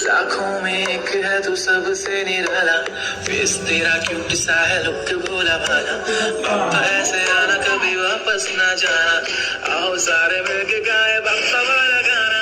लाखों में एक है तू सबसे निराला, फेस तेरा क्यूट सा है, लुक भोला भाला, बाप्पा ऐसे आना कभी वापस ना जाना, आओ सारे मिलके गाए बाप्पा वाला गाना।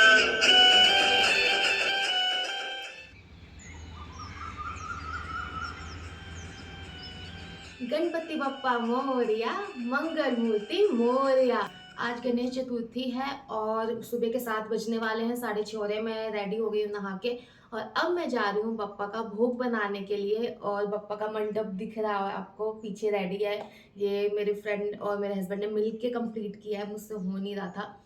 गणपति बप्पा मोरया, मंगल मूर्ति मोरया। आज गणेश चतुर्थी है और सुबह के 7 बजने वाले हैं, 6:30 हो रहे हैं। मैं रेडी हो गई हूँ नहा के और अब मैं जा रही हूँ बप्पा का भोग बनाने के लिए। और बप्पा का मंडप दिख रहा है आपको, पीछे रेडी है। ये मेरे फ्रेंड और मेरे हस्बैंड ने मिल के कम्प्लीट किया है, मुझसे हो नहीं रहा था।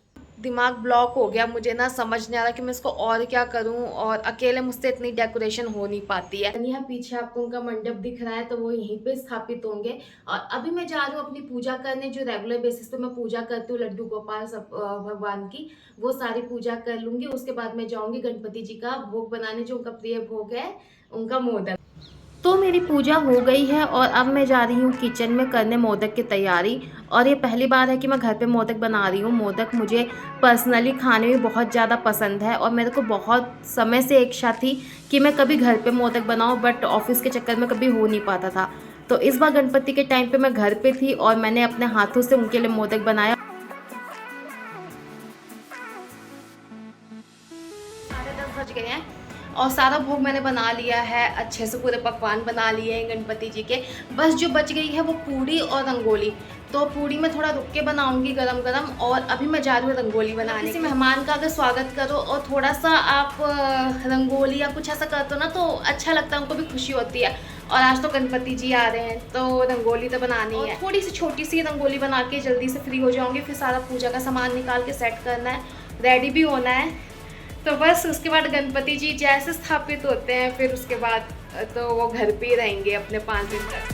दिमाग ब्लॉक हो गया, मुझे ना समझ नहीं आ रहा कि मैं इसको और क्या करूं, और अकेले मुझसे इतनी डेकोरेशन हो नहीं पाती है। यहाँ पीछे आपको उनका मंडप दिख रहा है, तो वो यहीं पे स्थापित होंगे। और अभी मैं जा रही हूँ अपनी पूजा करने, जो रेगुलर बेसिस पे मैं पूजा करती हूँ लड्डू गोपाल सब भगवान की, वो सारी पूजा कर लूंगी। उसके बाद मैं जाऊंगी गणपति जी का भोग बनाने, जो उनका प्रिय भोग है, उनका मोदक। तो मेरी पूजा हो गई है और अब मैं जा रही हूँ किचन में करने मोदक की तैयारी। और ये पहली बार है कि मैं घर पे मोदक बना रही हूँ। मोदक मुझे पर्सनली खाने में बहुत ज़्यादा पसंद है और मेरे को बहुत समय से इच्छा थी कि मैं कभी घर पे मोदक बनाऊँ, बट ऑफिस के चक्कर में कभी हो नहीं पाता था। तो इस बार गणपति के टाइम पे मैं घर पे थी और मैंने अपने हाथों से उनके लिए मोदक बनाया। 10:30 बज गए हैं और सारा भोग मैंने बना लिया है, अच्छे से पूरे पकवान बना लिए हैं गणपति जी के। बस जो बच गई है वो पूड़ी और रंगोली। तो पूड़ी मैं थोड़ा रुक के बनाऊंगी गरम गरम, और अभी मैं जा रही हूँ रंगोली बनाने। किसी मेहमान का अगर स्वागत करो और थोड़ा सा आप रंगोली या कुछ ऐसा करते हो ना, तो अच्छा लगता है, उनको भी खुशी होती है। और आज तो गणपति जी आ रहे हैं तो रंगोली तो बनानी है। थोड़ी सी छोटी सी रंगोली बना के जल्दी से फ्री हो जाऊंगी, फिर सारा पूजा का सामान निकाल के सेट करना है, रेडी भी होना है। तो बस उसके बाद गणपति जी जैसे स्थापित होते हैं, फिर उसके बाद तो वो घर पे ही रहेंगे अपने 5 दिन तक।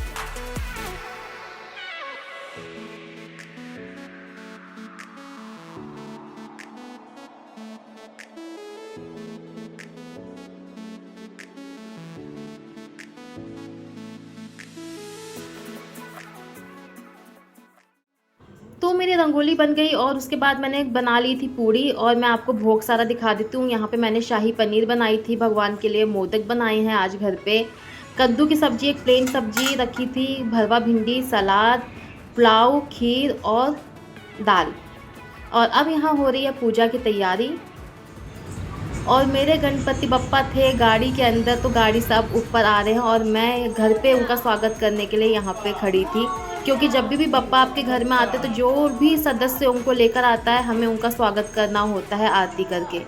तो मेरी रंगोली बन गई और उसके बाद मैंने बना ली थी पूड़ी, और मैं आपको भोग सारा दिखा देती हूँ। यहाँ पे मैंने शाही पनीर बनाई थी भगवान के लिए, मोदक बनाए हैं आज घर पे, कद्दू की सब्जी, एक प्लेन सब्जी रखी थी, भरवा भिंडी, सलाद, पुलाव, खीर और दाल। और अब यहाँ हो रही है पूजा की तैयारी। और मेरे गणपति बप्पा थे गाड़ी के अंदर, तो गाड़ी से अब ऊपर आ रहे हैं और मैं घर पे उनका स्वागत करने के लिए यहाँ पे खड़ी थी। क्योंकि जब भी बप्पा आपके घर में आते तो जो भी सदस्य उनको लेकर आता है, हमें उनका स्वागत करना होता है आरती करके।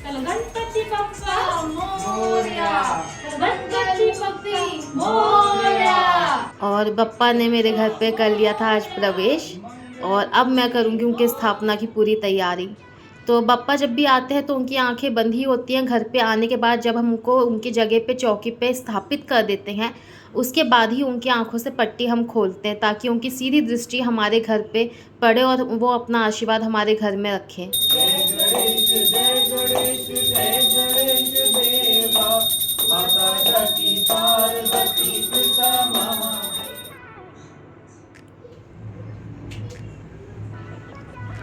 गणपति बप्पा मोरया, गणपति बप्पा मोरया। और बप्पा ने मेरे घर पे कर लिया था आज प्रवेश, और अब मैं करूँगी उनकी स्थापना की पूरी तैयारी। तो बप्पा जब भी आते हैं तो उनकी आंखें बंद ही होती हैं घर पे आने के बाद। जब हम उनको उनकी जगह पे चौकी पे स्थापित कर देते हैं, उसके बाद ही उनकी आंखों से पट्टी हम खोलते हैं, ताकि उनकी सीधी दृष्टि हमारे घर पे पड़े और वो अपना आशीर्वाद हमारे घर में रखें। जय गणेश जय गणेश जय गणेश देवा, माता सती पार्वती पिता महादेव।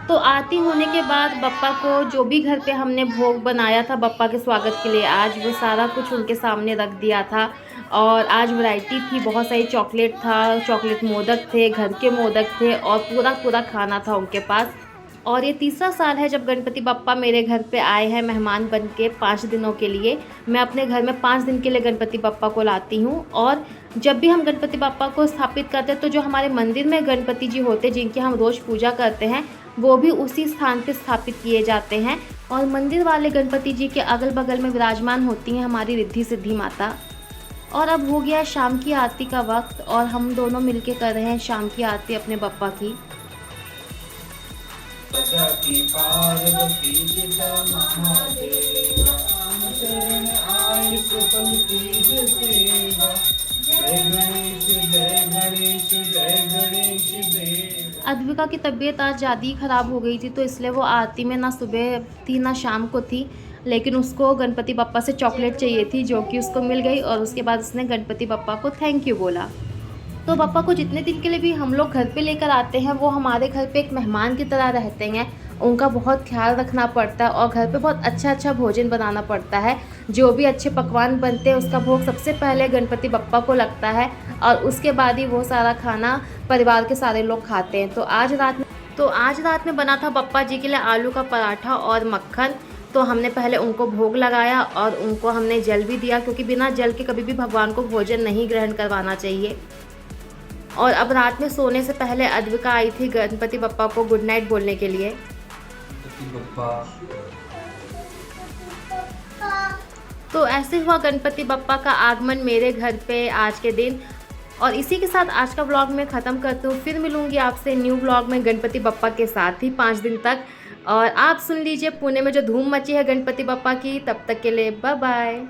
तो आरती होने के बाद बप्पा को जो भी घर पे हमने भोग बनाया था बप्पा के स्वागत के लिए, आज वो सारा कुछ उनके सामने रख दिया था। और आज वैरायटी थी, बहुत सारी चॉकलेट था, चॉकलेट मोदक थे, घर के मोदक थे, और पूरा पूरा खाना था उनके पास। और ये तीसरा साल है जब गणपति बप्पा मेरे घर पे आए हैं मेहमान बन के 5 दिनों के लिए। मैं अपने घर में 5 दिन के लिए गणपति बप्पा को लाती हूँ। और जब भी हम गणपति बप्पा को स्थापित करते हैं, तो जो हमारे मंदिर में गणपति जी होते हैं जिनकी हम रोज़ पूजा करते हैं, वो भी उसी स्थान पे स्थापित किए जाते हैं। और मंदिर वाले गणपति जी के अगल बगल में विराजमान होती हैं हमारी रिद्धि सिद्धि माता। और अब हो गया शाम की आरती का वक्त, और हम दोनों मिलके कर रहे हैं शाम की आरती अपने बप्पा की। सती पार्वती पिता महादेव, राम शरण आए सुफल कीज सेवा, जय गणेश जय गणेश जय गणेश देव। अद्विका की तबीयत आज ज़्यादा ही ख़राब हो गई थी, तो इसलिए वो आरती में ना सुबह थी ना शाम को थी। लेकिन उसको गणपति बप्पा से चॉकलेट चाहिए थी, जो कि उसको मिल गई, और उसके बाद उसने गणपति बप्पा को थैंक यू बोला। तो पापा को जितने दिन के लिए भी हम लोग घर पे लेकर आते हैं वो हमारे घर पे एक मेहमान की तरह रहते हैं। उनका बहुत ख्याल रखना पड़ता है और घर पे बहुत अच्छा भोजन बनाना पड़ता है। जो भी अच्छे पकवान बनते हैं उसका भोग सबसे पहले गणपति बप्पा को लगता है और उसके बाद ही वो सारा खाना परिवार के सारे लोग खाते हैं। तो आज रात में बना था बप्पा जी के लिए आलू का पराठा और मक्खन। तो हमने पहले उनको भोग लगाया और उनको हमने जल भी दिया, क्योंकि बिना जल के कभी भी भगवान को भोजन नहीं ग्रहण करवाना चाहिए। और अब रात में सोने से पहले अद्विका आई थी गणपति बप्पा को गुड नाइट बोलने के लिए। तो ऐसे हुआ गणपति बप्पा का आगमन मेरे घर पे आज के दिन। और इसी के साथ आज का व्लॉग मैं ख़त्म करती हूँ। फिर मिलूंगी आपसे न्यू व्लॉग में गणपति बप्पा के साथ ही 5 दिन तक। और आप सुन लीजिए पुणे में जो धूम मची है गणपति बप्पा की। तब तक के लिए बाय बाय।